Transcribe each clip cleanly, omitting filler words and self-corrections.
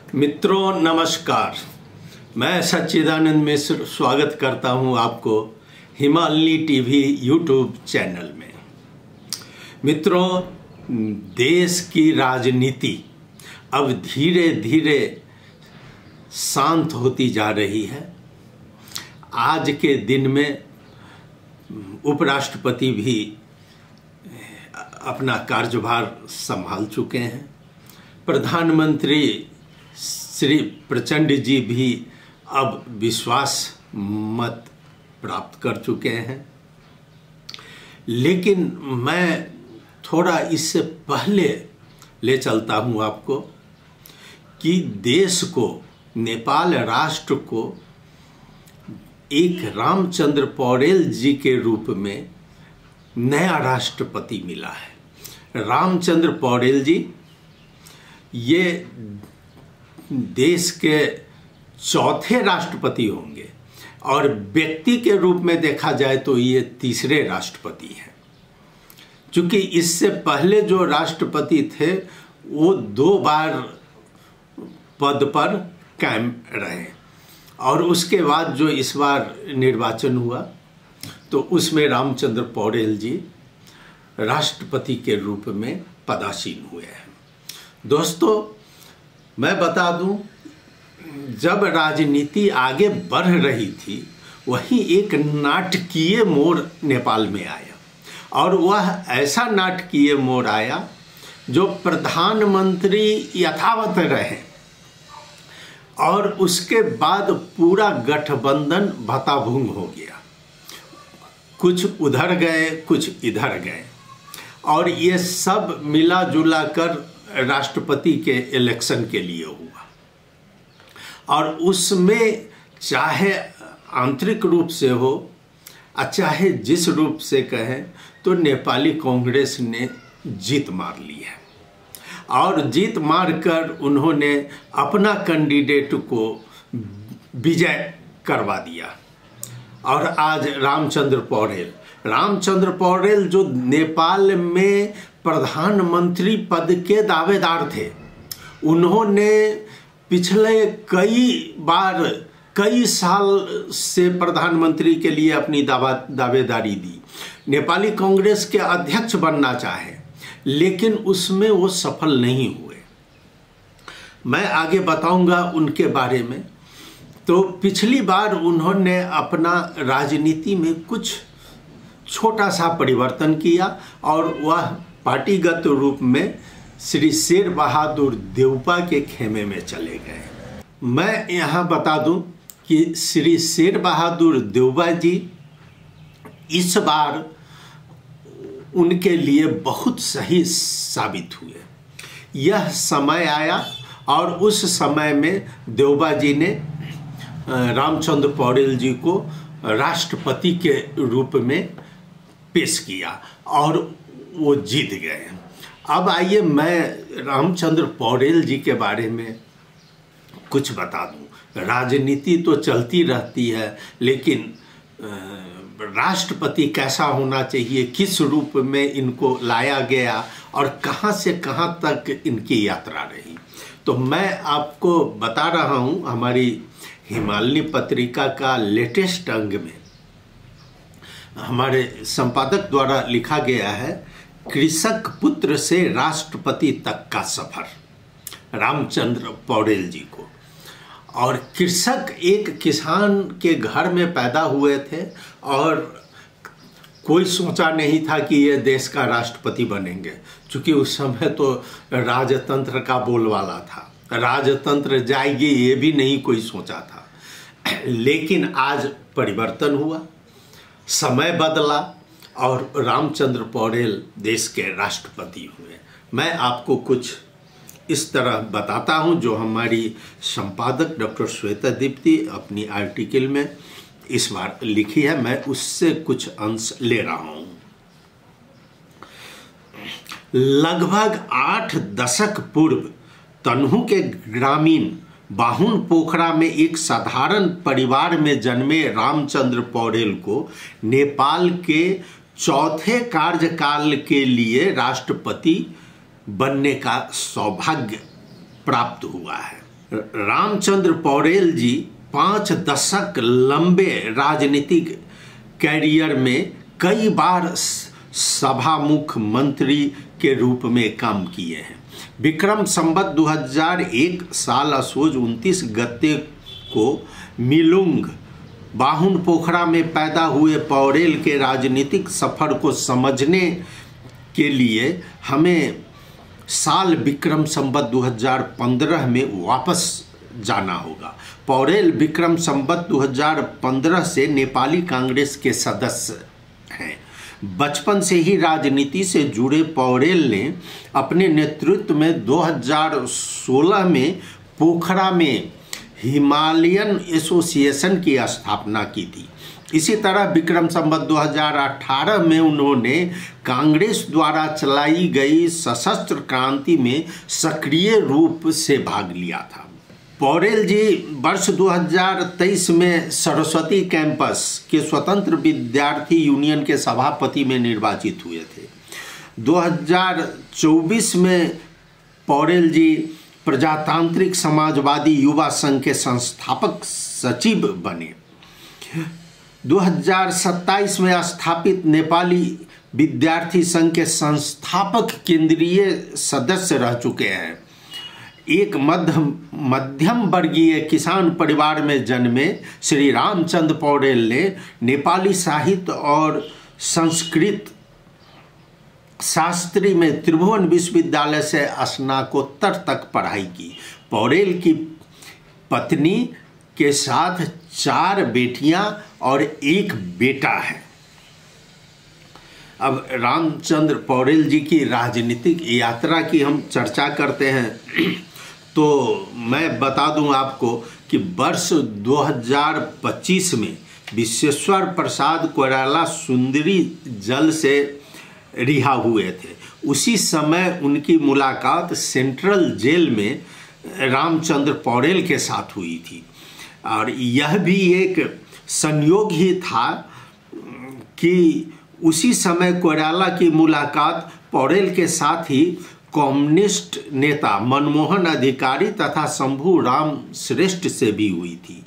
मित्रों नमस्कार। मैं सच्चिदानंद मिश्र स्वागत करता हूं आपको हिमालनी टीवी यूट्यूब चैनल में। मित्रों, देश की राजनीति अब धीरे धीरे शांत होती जा रही है। आज के दिन में उपराष्ट्रपति भी अपना कार्यभार संभाल चुके हैं। प्रधानमंत्री श्री प्रचंड जी भी अब विश्वास मत प्राप्त कर चुके हैं। लेकिन मैं थोड़ा इससे पहले ले चलता हूं आपको कि देश को, नेपाल राष्ट्र को एक रामचंद्र पौडेल जी के रूप में नया राष्ट्रपति मिला है। रामचंद्र पौडेल जी ये देश के चौथे राष्ट्रपति होंगे और व्यक्ति के रूप में देखा जाए तो ये तीसरे राष्ट्रपति हैं, क्योंकि इससे पहले जो राष्ट्रपति थे वो 2 बार पद पर कायम रहे और उसके बाद जो इस बार निर्वाचन हुआ तो उसमें रामचंद्र पौडेल जी राष्ट्रपति के रूप में पदासीन हुए हैं। दोस्तों, मैं बता दूं, जब राजनीति आगे बढ़ रही थी वहीं एक नाटकीय मोड़ नेपाल में आया और वह ऐसा नाटकीय मोड़ आया जो प्रधानमंत्री यथावत रहे और उसके बाद पूरा गठबंधन भताभूंग हो गया। कुछ उधर गए, कुछ इधर गए और ये सब मिला जुला कर राष्ट्रपति के इलेक्शन के लिए हुआ और उसमें चाहे आंतरिक रूप से हो चाहे जिस रूप से कहें तो नेपाली कांग्रेस ने जीत मार ली है और जीत मारकर उन्होंने अपना कैंडिडेट को विजय करवा दिया। और आज रामचंद्र पौडेल जो नेपाल में प्रधानमंत्री पद के दावेदार थे, उन्होंने पिछले कई साल से प्रधानमंत्री के लिए अपनी दावेदारी दी। नेपाली कांग्रेस के अध्यक्ष बनना चाहे लेकिन उसमें वो सफल नहीं हुए। मैं आगे बताऊंगा उनके बारे में। तो पिछली बार उन्होंने अपना राजनीति में कुछ छोटा सा परिवर्तन किया और वह पार्टीगत रूप में श्री शेर बहादुर देउपा के खेमे में चले गए। मैं यहाँ बता दूं कि श्री शेर बहादुर देउपा जी इस बार उनके लिए बहुत सही साबित हुए। यह समय आया और उस समय में देउपा जी ने रामचंद्र पौडेल जी को राष्ट्रपति के रूप में पेश किया और वो जीत गए। अब आइए मैं रामचंद्र पौडेल जी के बारे में कुछ बता दूं। राजनीति तो चलती रहती है, लेकिन राष्ट्रपति कैसा होना चाहिए, किस रूप में इनको लाया गया और कहां से कहां तक इनकी यात्रा रही, तो मैं आपको बता रहा हूं। हमारी हिमालनी पत्रिका का लेटेस्ट अंग में हमारे संपादक द्वारा लिखा गया है, कृषक पुत्र से राष्ट्रपति तक का सफर, रामचंद्र पौडेल जी को। और कृषक एक किसान के घर में पैदा हुए थे और कोई सोचा नहीं था कि ये देश का राष्ट्रपति बनेंगे, क्योंकि उस समय तो राजतंत्र का बोलबाला था। राजतंत्र जाएगी ये भी नहीं कोई सोचा था। लेकिन आज परिवर्तन हुआ, समय बदला और रामचंद्र पौडेल देश के राष्ट्रपति हुए। मैं आपको कुछ इस तरह बताता हूं जो हमारी संपादक डॉक्टर श्वेता दीप्ति अपनी आर्टिकल में इस बार लिखी है। मैं उससे कुछ अंश ले रहा हूं। लगभग 8 दशक पूर्व तनहू के ग्रामीण बाहुन पोखरा में एक साधारण परिवार में जन्मे रामचंद्र पौडेल को नेपाल के चौथे कार्यकाल के लिए राष्ट्रपति बनने का सौभाग्य प्राप्त हुआ है। रामचंद्र पौडेल जी 5 दशक लंबे राजनीतिक कैरियर में कई बार सभामुख मंत्री के रूप में काम किए हैं। विक्रम संवत 2001 साल असोज 29 गते को मिलुंग बाहुन पोखरा में पैदा हुए पौडेल के राजनीतिक सफर को समझने के लिए हमें साल विक्रम संवत 2015 में वापस जाना होगा। पौडेल विक्रम संवत 2015 से नेपाली कांग्रेस के सदस्य हैं। बचपन से ही राजनीति से जुड़े पौडेल ने अपने नेतृत्व में 2016 में पोखरा में हिमालयन एसोसिएशन की स्थापना की थी। इसी तरह विक्रम संवत 2018 में उन्होंने कांग्रेस द्वारा चलाई गई सशस्त्र क्रांति में सक्रिय रूप से भाग लिया था। पौडेल जी वर्ष 2023 में सरस्वती कैंपस के स्वतंत्र विद्यार्थी यूनियन के सभापति में निर्वाचित हुए थे। 2024 में पौडेल जी प्रजातांत्रिक समाजवादी युवा संघ के संस्थापक सचिव बने। 2027 में स्थापित नेपाली विद्यार्थी संघ के संस्थापक केंद्रीय सदस्य रह चुके हैं। एक मध्यम वर्गीय किसान परिवार में जन्मे श्री रामचंद्र पौडेल ने नेपाली साहित्य और संस्कृत शास्त्री में त्रिभुवन विश्वविद्यालय से स्नातकोत्तर तक पढ़ाई की। पौडेल की पत्नी के साथ 4 बेटियां और 1 बेटा है। अब रामचंद्र पौडेल जी की राजनीतिक यात्रा की हम चर्चा करते हैं तो मैं बता दूं आपको कि वर्ष 2025 में विश्वेश्वर प्रसाद कोइराला सुंदरी जल से रिहा हुए थे। उसी समय उनकी मुलाकात सेंट्रल जेल में रामचंद्र पौडेल के साथ हुई थी और यह भी एक संयोग ही था कि उसी समय कोइराला की मुलाकात पौडेल के साथ ही कम्युनिस्ट नेता मनमोहन अधिकारी तथा शंभू राम श्रेष्ठ से भी हुई थी।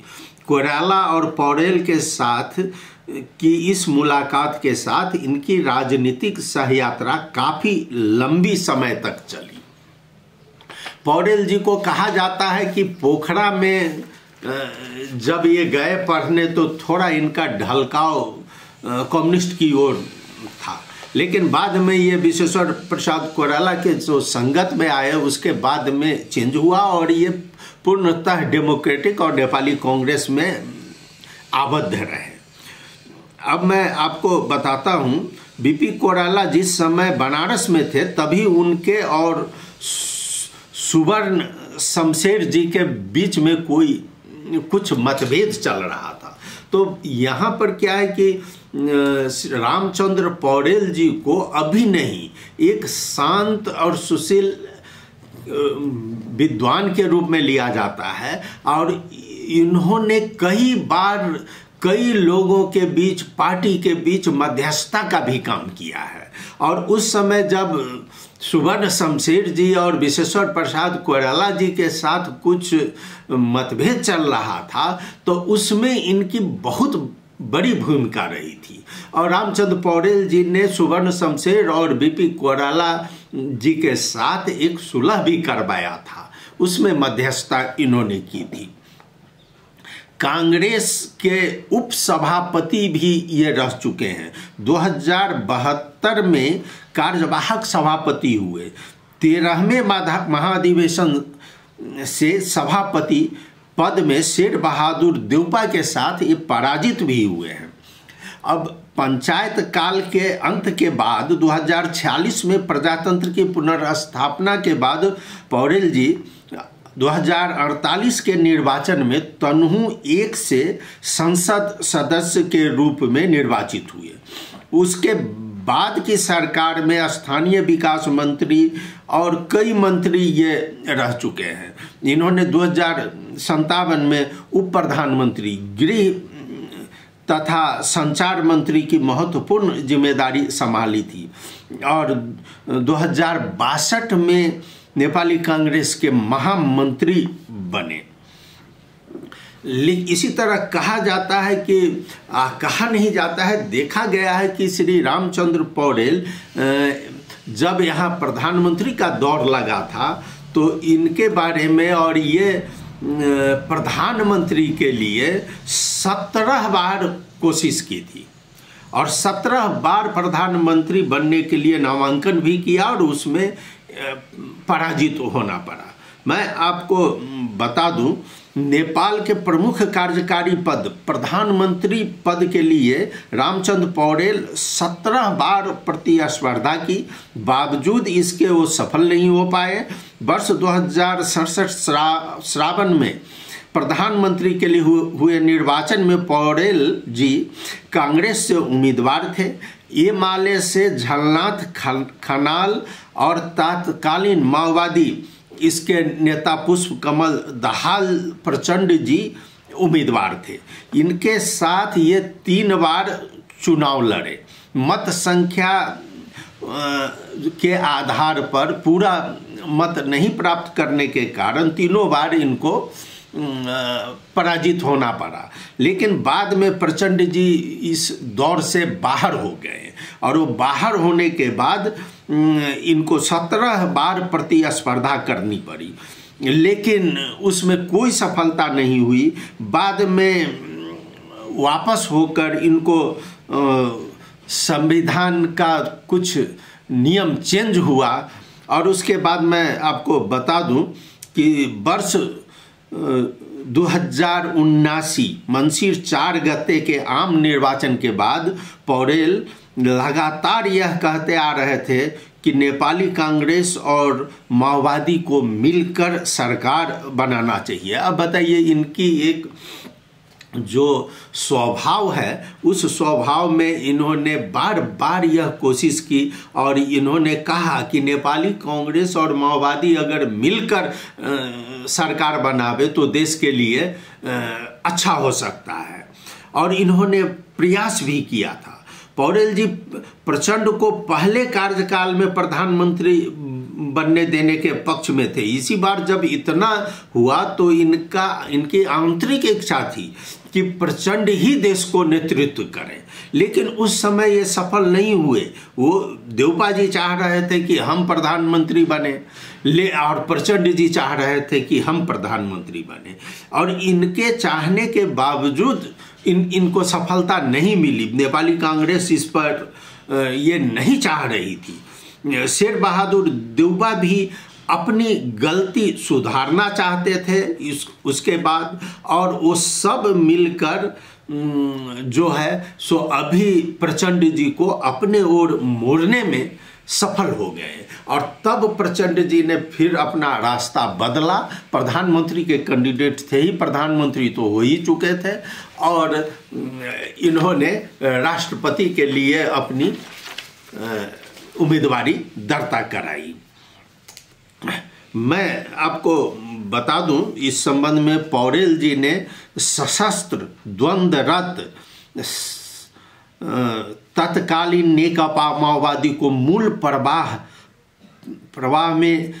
कोइराला और पौडेल के साथ की इस मुलाकात के साथ इनकी राजनीतिक सहयात्रा काफ़ी लंबी समय तक चली। पौडेल जी को कहा जाता है कि पोखरा में जब ये गए पढ़ने तो थोड़ा इनका ढलकाव कम्युनिस्ट की ओर था, लेकिन बाद में ये विश्वेश्वर प्रसाद कोइराला के जो संगत में आए उसके बाद में चेंज हुआ और ये पूर्णतः डेमोक्रेटिक और नेपाली कांग्रेस में आबद्ध रहे। अब मैं आपको बताता हूँ, बीपी कोइराला जिस समय बनारस में थे तभी उनके और सुवर्ण शमशेर जी के बीच में कुछ मतभेद चल रहा था। तो यहाँ पर क्या है कि रामचंद्र पौडेल जी को अभी नहीं, एक शांत और सुशील विद्वान के रूप में लिया जाता है और इन्होंने कई बार कई लोगों के बीच, पार्टी के बीच मध्यस्थता का भी काम किया है। और उस समय जब सुवर्ण शमशेर जी और विश्वेश्वर प्रसाद कोइराला जी के साथ कुछ मतभेद चल रहा था तो उसमें इनकी बहुत बड़ी भूमिका रही थी और रामचंद्र पौडेल जी ने सुवर्ण शमशेर और बीपी कोइराला जी के साथ एक सुलह भी करवाया था, उसमें मध्यस्थता इन्होंने की थी। कांग्रेस के उपसभापति भी ये रह चुके हैं। 2072 में कार्यवाहक सभापति हुए। 13वें महाधिवेशन से सभापति पद में शेर बहादुर देउपा के साथ ये पराजित भी हुए हैं। अब पंचायत काल के अंत के बाद 2046 में प्रजातंत्र की पुनर्स्थापना के बाद पौडेल जी 2048 के निर्वाचन में तनहू 1 से संसद सदस्य के रूप में निर्वाचित हुए। उसके बाद की सरकार में स्थानीय विकास मंत्री और कई मंत्री ये रह चुके हैं। इन्होंने 2057 में उप प्रधानमंत्री, गृह तथा संचार मंत्री की महत्वपूर्ण जिम्मेदारी संभाली थी और 2062 में नेपाली कांग्रेस के महामंत्री बने। इसी तरह कहा जाता है कि कहा नहीं जाता है, देखा गया है कि श्री रामचंद्र पौडेल जब यहाँ प्रधानमंत्री का दौर लगा था तो इनके बारे में और ये प्रधानमंत्री के लिए 17 बार कोशिश की थी और 17 बार प्रधानमंत्री बनने के लिए नामांकन भी किया और उसमें पराजित होना पड़ा। मैं आपको बता दूं, नेपाल के प्रमुख कार्यकारी पद प्रधानमंत्री पद के लिए रामचंद्र पौडेल 17 बार प्रतिस्पर्धा की, बावजूद इसके वो सफल नहीं हो पाए। वर्ष 2067 श्रावण में प्रधानमंत्री के लिए हुए निर्वाचन में पौडेल जी कांग्रेस से उम्मीदवार थे। ये माले से झलनाथ खनाल और तत्कालीन माओवादी इसके नेता पुष्प कमल दहाल प्रचंड जी उम्मीदवार थे। इनके साथ ये 3 बार चुनाव लड़े। मत संख्या के आधार पर पूरा मत नहीं प्राप्त करने के कारण तीनों बार इनको पराजित होना पड़ा, लेकिन बाद में प्रचंड जी इस दौर से बाहर हो गए और वो बाहर होने के बाद इनको 17 बार प्रतिस्पर्धा करनी पड़ी, लेकिन उसमें कोई सफलता नहीं हुई। बाद में वापस होकर इनको संविधान का कुछ नियम चेंज हुआ और उसके बाद मैं आपको बता दूं कि वर्ष 2079 मंसिर 4 गते के आम निर्वाचन के बाद पौडेल लगातार यह कहते आ रहे थे कि नेपाली कांग्रेस और माओवादी को मिलकर सरकार बनाना चाहिए। अब बताइए, इनकी एक जो स्वभाव है उस स्वभाव में इन्होंने बार बार यह कोशिश की और इन्होंने कहा कि नेपाली कांग्रेस और माओवादी अगर मिलकर सरकार बनावे तो देश के लिए अच्छा हो सकता है और इन्होंने प्रयास भी किया था। पौडेल जी प्रचंड को पहले कार्यकाल में प्रधानमंत्री बनने देने के पक्ष में थे। इसी बार जब इतना हुआ तो इनकी आंतरिक इच्छा थी कि प्रचंड ही देश को नेतृत्व करें, लेकिन उस समय ये सफल नहीं हुए। वो देवपा जी चाह रहे थे कि हम प्रधानमंत्री बने और प्रचंड जी चाह रहे थे कि हम प्रधानमंत्री बने और इनके चाहने के बावजूद इनको सफलता नहीं मिली। नेपाली कांग्रेस इस पर ये नहीं चाह रही थी। शेर बहादुर देउबा भी अपनी गलती सुधारना चाहते थे उसके बाद, और वो सब मिलकर जो है सो अभी प्रचंड जी को अपने ओर मोड़ने में सफल हो गए और तब प्रचंड जी ने फिर अपना रास्ता बदला। प्रधानमंत्री के कैंडिडेट थे ही, प्रधानमंत्री तो हो ही चुके थे और इन्होंने राष्ट्रपति के लिए अपनी उम्मीदवारी दर्ता कराई। मैं आपको बता दूं इस संबंध में पौडेल जी ने सशस्त्र द्वंद्वरत तत्कालीन नेकपा माओवादी को मूल प्रवाह में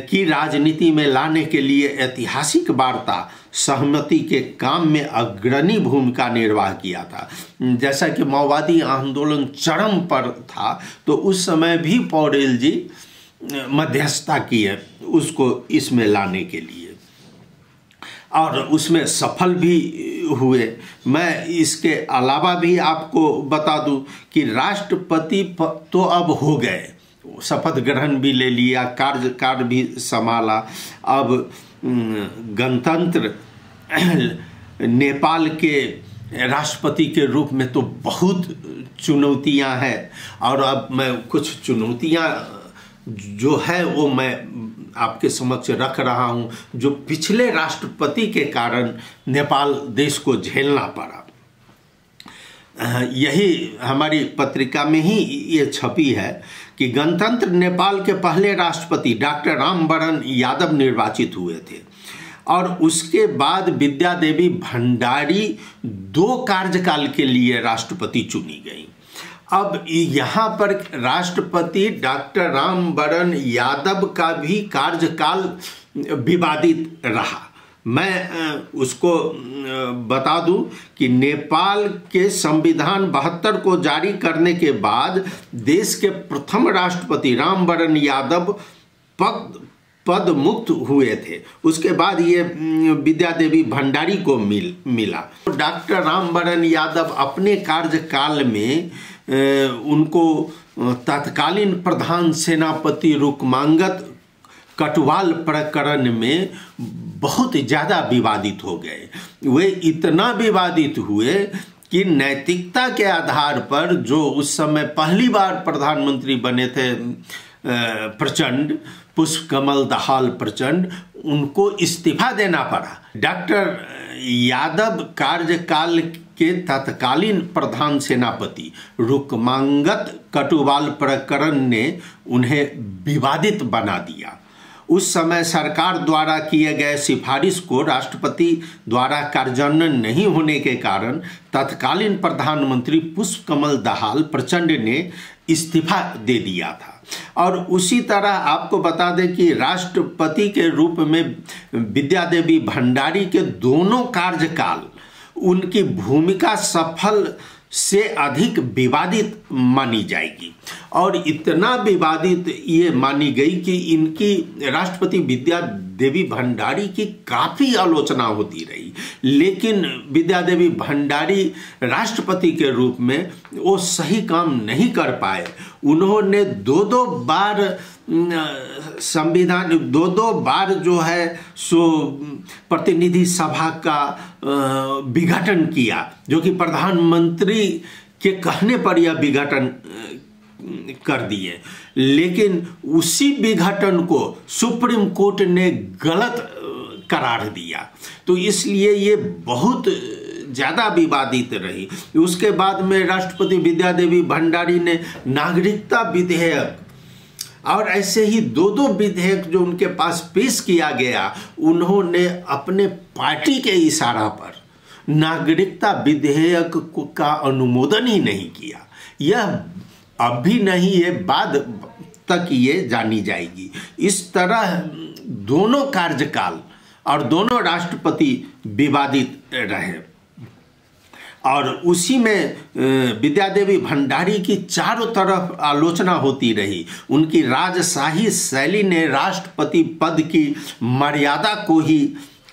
की राजनीति में लाने के लिए ऐतिहासिक वार्ता सहमति के काम में अग्रणी भूमिका निर्वाह किया था। जैसा कि माओवादी आंदोलन चरम पर था तो उस समय भी पौडेल जी मध्यस्थता की है उसको इसमें लाने के लिए और उसमें सफल भी हुए। मैं इसके अलावा भी आपको बता दूं कि राष्ट्रपति तो अब हो गए, शपथ ग्रहण भी ले लिया, कार्यकाल भी संभाला। अब गणतंत्र नेपाल के राष्ट्रपति के रूप में तो बहुत चुनौतियां हैं और अब मैं कुछ चुनौतियां जो है वो मैं आपके समक्ष रख रहा हूं, जो पिछले राष्ट्रपति के कारण नेपाल देश को झेलना पड़ा। यही हमारी पत्रिका में ही ये छपी है कि गणतंत्र नेपाल के पहले राष्ट्रपति डॉक्टर रामवरण यादव निर्वाचित हुए थे और उसके बाद विद्या देवी भंडारी 2 कार्यकाल के लिए राष्ट्रपति चुनी गई। अब यहाँ पर राष्ट्रपति डॉक्टर रामवरण यादव का भी कार्यकाल विवादित रहा मैं उसको बता दूं कि नेपाल के संविधान 72 को जारी करने के बाद देश के प्रथम राष्ट्रपति रामवरण यादव पद मुक्त हुए थे। उसके बाद ये विद्यादेवी भंडारी को मिला। डॉक्टर रामवरण यादव अपने कार्यकाल में उनको तत्कालीन प्रधान सेनापति रुकमांगत कटवाल प्रकरण में बहुत ज़्यादा विवादित हो गए। वे इतना विवादित हुए कि नैतिकता के आधार पर जो उस समय पहली बार प्रधानमंत्री बने थे प्रचंड, पुष्पकमल दाहाल प्रचंड, उनको इस्तीफा देना पड़ा। डॉक्टर यादव कार्यकाल के तत्कालीन प्रधान सेनापति रुकमांगत कटवाल प्रकरण ने उन्हें विवादित बना दिया। उस समय सरकार द्वारा किए गए सिफारिश को राष्ट्रपति द्वारा कार्यान्वयन नहीं होने के कारण तत्कालीन प्रधानमंत्री पुष्पकमल दाहाल प्रचंड ने इस्तीफा दे दिया था। और उसी तरह आपको बता दें कि राष्ट्रपति के रूप में विद्यादेवी भंडारी के दोनों कार्यकाल उनकी भूमिका सफल से अधिक विवादित मानी जाएगी। और इतना विवादित ये मानी गई कि इनकी राष्ट्रपति विद्यादेवी भंडारी की काफ़ी आलोचना होती रही, लेकिन विद्यादेवी भंडारी राष्ट्रपति के रूप में वो सही काम नहीं कर पाए। उन्होंने दो बार संविधान दो बार जो है सो प्रतिनिधि सभा का विघटन किया, जो कि प्रधानमंत्री के कहने पर यह विघटन कर दिए। लेकिन उसी विघटन को सुप्रीम कोर्ट ने गलत करार दिया, तो इसलिए ये बहुत ज़्यादा विवादित रही। उसके बाद में राष्ट्रपति विद्यादेवी भंडारी ने नागरिकता विधेयक और ऐसे ही दो विधेयक जो उनके पास पेश किया गया, उन्होंने अपने पार्टी के इशारा पर नागरिकता विधेयक का अनुमोदन ही नहीं किया। यह अभी नहीं, ये बाद तक ये जानी जाएगी। इस तरह दोनों कार्यकाल और दोनों राष्ट्रपति विवादित रहे। और उसी में विद्यादेवी भंडारी की चारों तरफ आलोचना होती रही। उनकी राजशाही शैली ने राष्ट्रपति पद की मर्यादा को ही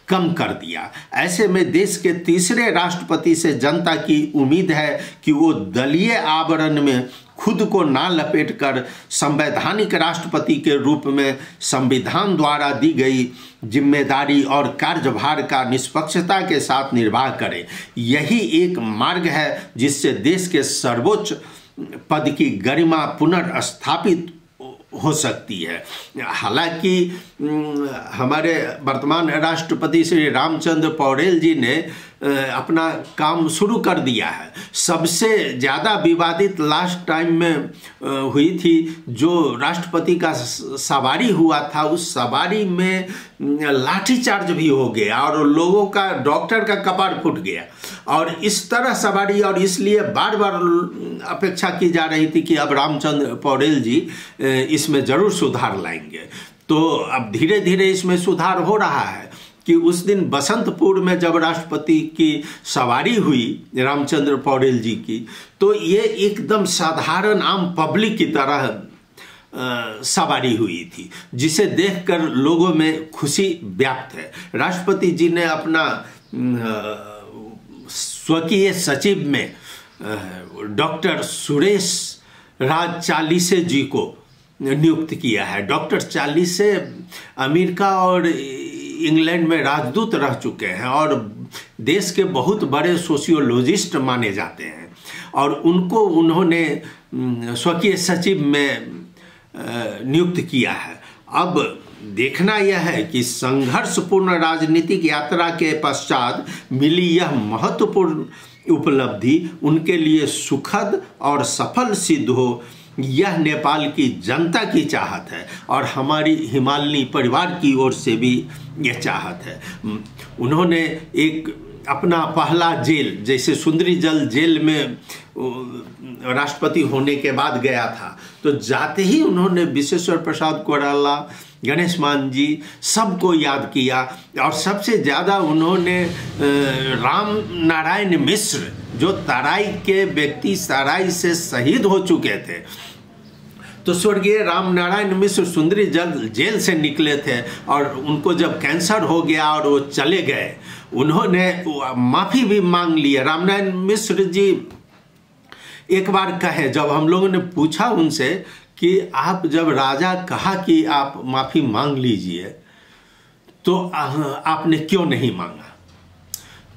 कम कर दिया। ऐसे में देश के तीसरे राष्ट्रपति से जनता की उम्मीद है कि वो दलीय आवरण में खुद को ना लपेटकर संवैधानिक राष्ट्रपति के रूप में संविधान द्वारा दी गई जिम्मेदारी और कार्यभार का निष्पक्षता के साथ निर्वाह करे। यही एक मार्ग है जिससे देश के सर्वोच्च पद की गरिमा पुनर्स्थापित हो सकती है। हालांकि हमारे वर्तमान राष्ट्रपति श्री रामचंद्र पौडेल जी ने अपना काम शुरू कर दिया है। सबसे ज़्यादा विवादित लास्ट टाइम में हुई थी जो राष्ट्रपति का सवारी हुआ था। उस सवारी में लाठीचार्ज भी हो गया और लोगों का, डॉक्टर का कपार फूट गया। और इस तरह सवारी, और इसलिए बार बार अपेक्षा की जा रही थी कि अब रामचंद्र पौडेल जी इसमें ज़रूर सुधार लाएंगे। तो अब धीरे धीरे इसमें सुधार हो रहा है कि उस दिन बसंतपुर में जब राष्ट्रपति की सवारी हुई रामचंद्र पौडेल जी की, तो ये एकदम साधारण आम पब्लिक की तरह सवारी हुई थी, जिसे देखकर लोगों में खुशी व्याप्त है। राष्ट्रपति जी ने अपना स्वकीय सचिव में डॉक्टर सुरेश राज चालीसे जी को नियुक्त किया है। डॉक्टर चालीसे अमेरिका और इंग्लैंड में राजदूत रह चुके हैं और देश के बहुत बड़े सोशियोलॉजिस्ट माने जाते हैं, और उनको उन्होंने स्वकीय सचिव में नियुक्त किया है। अब देखना यह है कि संघर्षपूर्ण राजनीतिक यात्रा के पश्चात मिली यह महत्वपूर्ण उपलब्धि उनके लिए सुखद और सफल सिद्ध हो, यह नेपाल की जनता की चाहत है और हमारी हिमालनी परिवार की ओर से भी यह चाहत है। उन्होंने एक अपना पहला जेल, जैसे सुंदरी जल जेल में राष्ट्रपति होने के बाद गया था, तो जाते ही उन्होंने विश्वेश्वर प्रसाद कोइराला गणेश मान जी सबको याद किया। और सबसे ज़्यादा उन्होंने राम नारायण मिश्र, जो तराई के व्यक्ति तराई से शहीद हो चुके थे, तो स्वर्गीय राम नारायण मिश्र सुंदरी जेल से निकले थे और उनको जब कैंसर हो गया और वो चले गए, उन्होंने माफ़ी भी मांग ली। राम नारायण मिश्र जी एक बार कहे, जब हम लोगों ने पूछा उनसे कि आप जब राजा कहा कि आप माफ़ी मांग लीजिए तो आपने क्यों नहीं मांगा,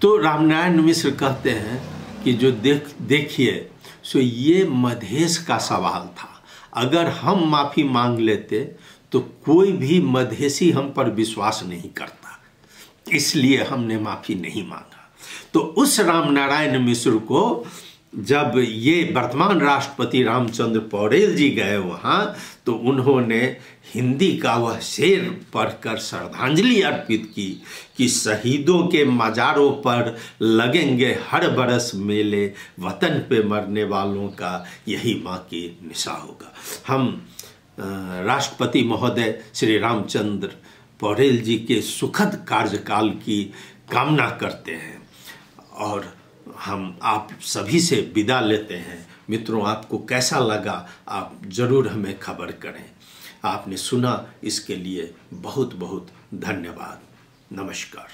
तो रामनारायण मिश्र कहते हैं कि जो देखिए सो ये मधेश का सवाल था। अगर हम माफ़ी मांग लेते तो कोई भी मधेसी हम पर विश्वास नहीं करता, इसलिए हमने माफ़ी नहीं मांगा। तो उस रामनारायण मिश्र को जब ये वर्तमान राष्ट्रपति रामचंद्र पौडेल जी गए वहाँ, तो उन्होंने हिंदी का वह शेर पढ़कर श्रद्धांजलि अर्पित की कि शहीदों के मज़ारों पर लगेंगे हर बरस मेले, वतन पे मरने वालों का यही माँ की निशा होगा। हम राष्ट्रपति महोदय श्री रामचंद्र पौडेल जी के सुखद कार्यकाल की कामना करते हैं और हम आप सभी से विदा लेते हैं। मित्रों, आपको कैसा लगा आप ज़रूर हमें खबर करें। आपने सुना इसके लिए बहुत बहुत धन्यवाद। नमस्कार।